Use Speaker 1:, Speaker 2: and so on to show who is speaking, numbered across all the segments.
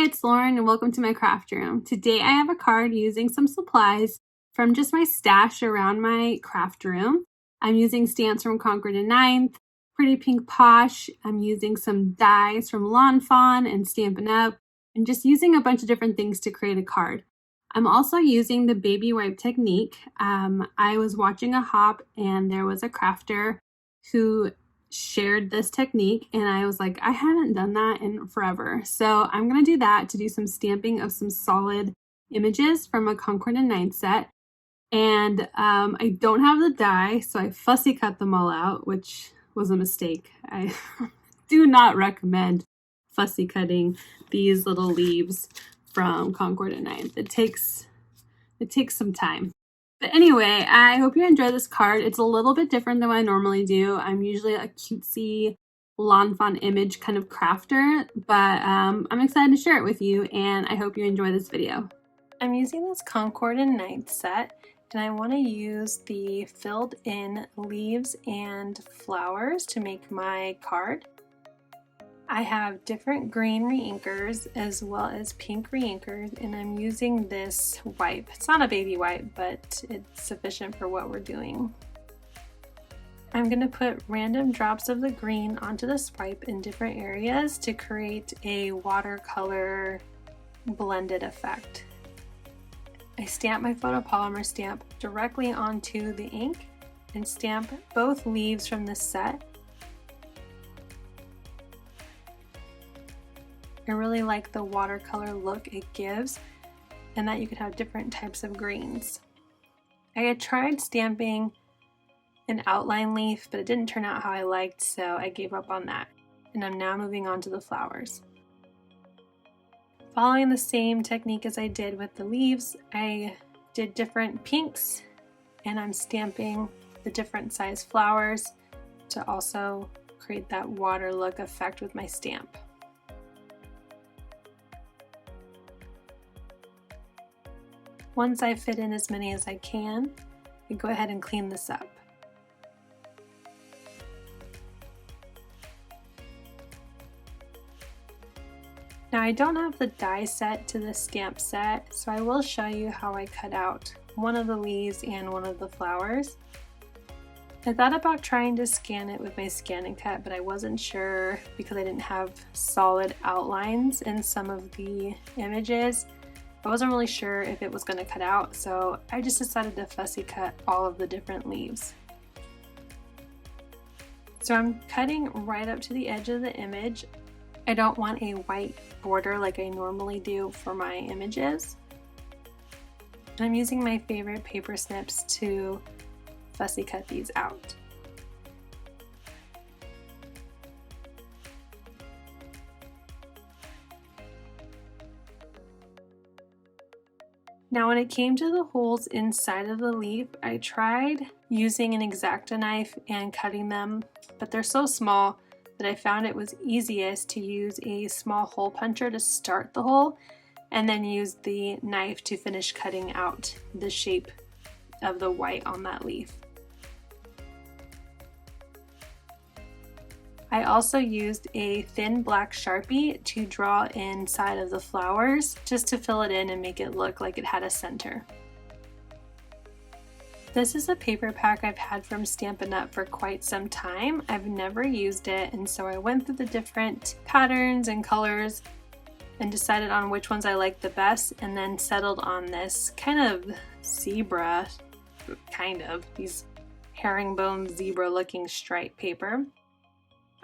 Speaker 1: Hi, it's Lauren and welcome to my craft room. Today I have a card using some supplies from just my stash around my craft room. I'm using stamps from Concord 9th, Pretty Pink Posh. I'm using some dies from Fawn and Stampin' Up, and just using a bunch of different things to create a card. I'm also using the baby wipe technique. I was watching a hop and there was a crafter who shared this technique and I was like, I haven't done that in forever. So I'm going to do that to do some stamping of some solid images from a Concord 9th set. And I don't have the die, so I fussy cut them all out, which was a mistake. I do not recommend fussy cutting these little leaves from Concord 9th. It takes some time. But anyway, I hope you enjoy this card. It's a little bit different than what I normally do. I'm usually a cutesy lawn fawn image kind of crafter, but I'm excited to share it with you and I hope you enjoy this video. I'm using this Concord 9th set and I want to use the filled in leaves and flowers to make my card. I have different green reinkers as well as pink reinkers, and I'm using this wipe. It's not a baby wipe, but it's sufficient for what we're doing. I'm going to put random drops of the green onto this wipe in different areas to create a watercolor blended effect. I stamp my photopolymer stamp directly onto the ink and stamp both leaves from this set. I really like the watercolor look it gives and that you could have different types of greens. I had tried stamping an outline leaf, but it didn't turn out how I liked, so I gave up on that. And I'm now moving on to the flowers. Following the same technique as I did with the leaves, I did different pinks and I'm stamping the different size flowers to also create that water look effect with my stamp. Once I fit in as many as I can, I go ahead and clean this up. Now I don't have the die set to the stamp set, so I will show you how I cut out one of the leaves and one of the flowers. I thought about trying to scan it with my scan and cut, but I wasn't sure because I didn't have solid outlines in some of the images. I wasn't really sure if it was going to cut out, so I just decided to fussy cut all of the different leaves. So I'm cutting right up to the edge of the image. I don't want a white border like I normally do for my images. I'm using my favorite paper snips to fussy cut these out. Now when it came to the holes inside of the leaf, I tried using an X-Acto knife and cutting them, but they're so small that I found it was easiest to use a small hole puncher to start the hole and then use the knife to finish cutting out the shape of the white on that leaf. I also used a thin black Sharpie to draw inside of the flowers just to fill it in and make it look like it had a center. This is a paper pack I've had from Stampin' Up for quite some time. I've never used it, and so I went through the different patterns and colors and decided on which ones I liked the best, and then settled on this kind of zebra, these herringbone zebra looking stripe paper.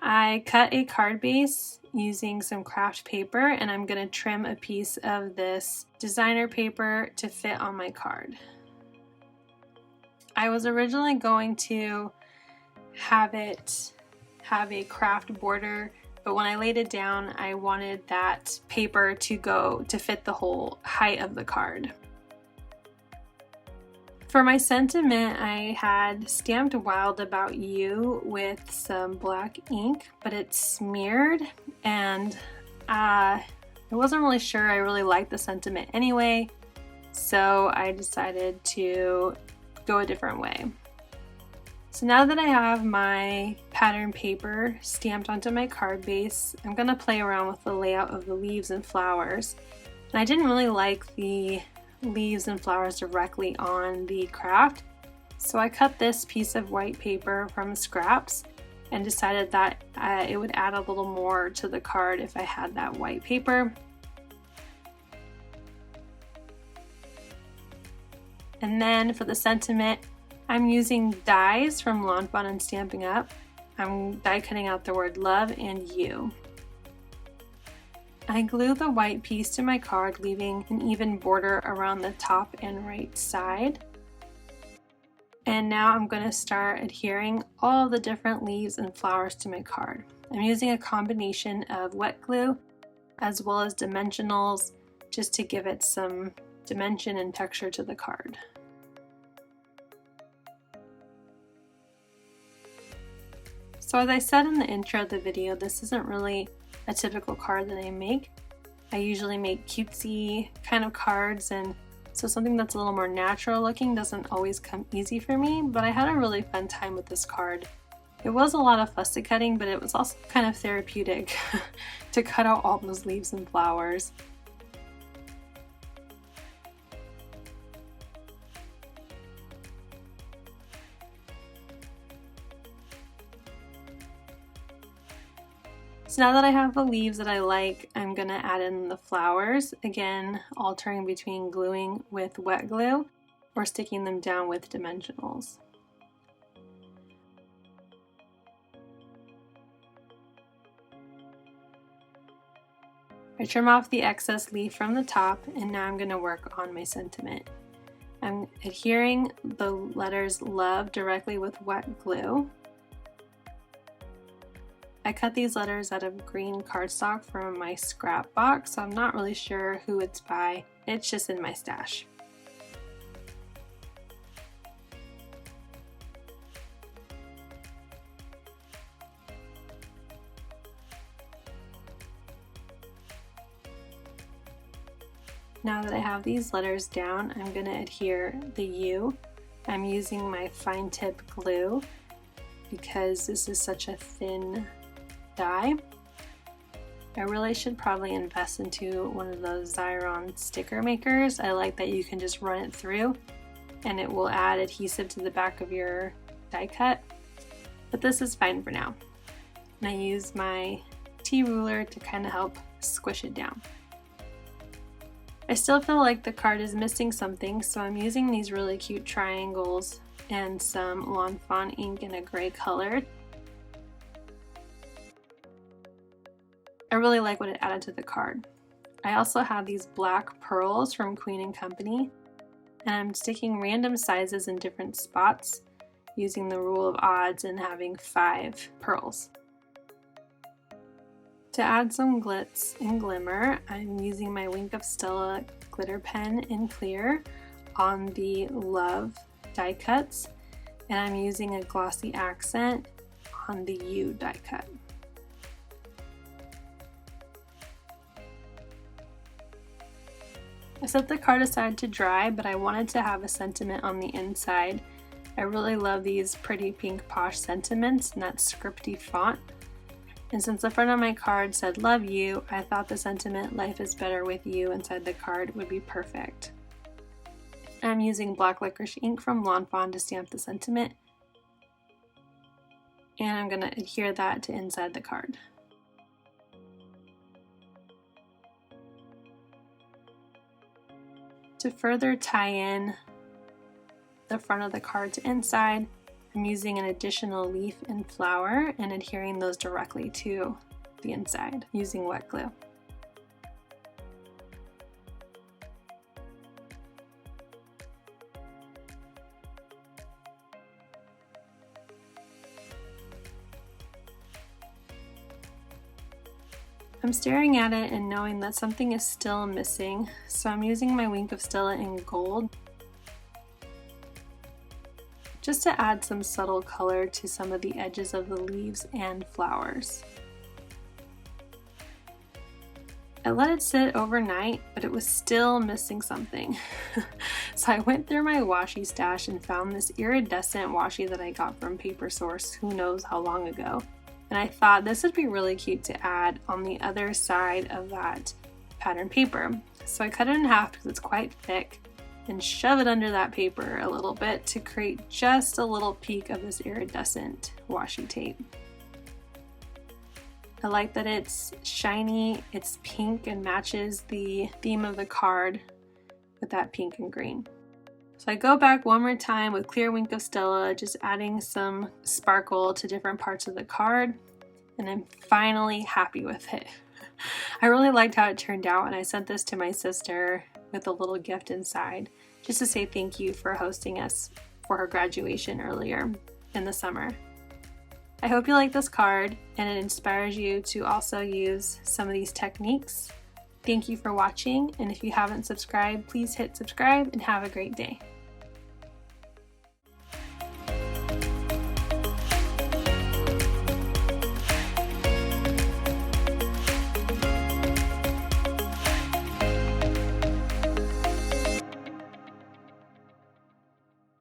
Speaker 1: I cut a card base using some Kraft paper, and I'm going to trim a piece of this designer paper to fit on my card. I was originally going to have it have a craft border, but when I laid it down, I wanted that paper to fit the whole height of the card. For my sentiment, I had stamped Wild About You with some black ink, but it smeared, and I wasn't really sure I really liked the sentiment anyway, so I decided to go a different way. So now that I have my pattern paper stamped onto my card base. I'm going to play around with the layout of the leaves and flowers. And I didn't really like the leaves and flowers directly on the craft, so I cut this piece of white paper from scraps and decided that it would add a little more to the card if I had that white paper. And then for the sentiment, I'm using dies from Lawn Fawn and Stampin' Up. I'm die cutting out the word love and you. I glue the white piece to my card, leaving an even border around the top and right side. And now I'm going to start adhering all the different leaves and flowers to my card. I'm using a combination of wet glue as well as dimensionals just to give it some dimension and texture to the card. So as I said in the intro of the video, this isn't really a typical card that I make. I usually make cutesy kind of cards, and so something that's a little more natural looking doesn't always come easy for me, but I had a really fun time with this card. It was a lot of fussy cutting, but it was also kind of therapeutic to cut out all those leaves and flowers. So now that I have the leaves that I like, I'm going to add in the flowers, again altering between gluing with wet glue or sticking them down with dimensionals. I trim off the excess leaf from the top, and now I'm going to work on my sentiment. I'm adhering the letters love directly with wet glue. I cut these letters out of green cardstock from my scrap box, so I'm not really sure who it's by. It's just in my stash. Now that I have these letters down, I'm going to adhere the U. I'm using my fine tip glue because this is such a thin die. I really should probably invest into one of those Xyron sticker makers. I like that you can just run it through and it will add adhesive to the back of your die cut, but this is fine for now. And I use my T-ruler to kind of help squish it down. I still feel like the card is missing something, so I'm using these really cute triangles and some Lawn Fawn ink in a gray color. I really like what it added to the card. I also have these black pearls from Queen & Company, and I'm sticking random sizes in different spots using the rule of odds and having 5 pearls. To add some glitz and glimmer, I'm using my Wink of Stella glitter pen in clear on the Love die cuts, and I'm using a glossy accent on the U die cut. I set the card aside to dry, but I wanted to have a sentiment on the inside. I really love these pretty pink posh sentiments in that scripty font. And since the front of my card said love you, I thought the sentiment life is better with you inside the card would be perfect. I'm using black licorice ink from Lawn Fawn to stamp the sentiment. And I'm going to adhere that to inside the card. To further tie in the front of the card to inside, I'm using an additional leaf and flower and adhering those directly to the inside using wet glue. I'm staring at it and knowing that something is still missing, so I'm using my Wink of Stella in gold just to add some subtle color to some of the edges of the leaves and flowers. I let it sit overnight, but it was still missing something. So I went through my washi stash and found this iridescent washi that I got from Paper Source who knows how long ago. And I thought this would be really cute to add on the other side of that pattern paper. So I cut it in half because it's quite thick and shove it under that paper a little bit to create just a little peek of this iridescent washi tape. I like that it's shiny, it's pink, and matches the theme of the card with that pink and green. So I go back one more time with Clear Wink of Stella, just adding some sparkle to different parts of the card, and I'm finally happy with it. I really liked how it turned out, and I sent this to my sister with a little gift inside, just to say thank you for hosting us for her graduation earlier in the summer. I hope you like this card and it inspires you to also use some of these techniques. Thank you for watching, and if you haven't subscribed, please hit subscribe and have a great day.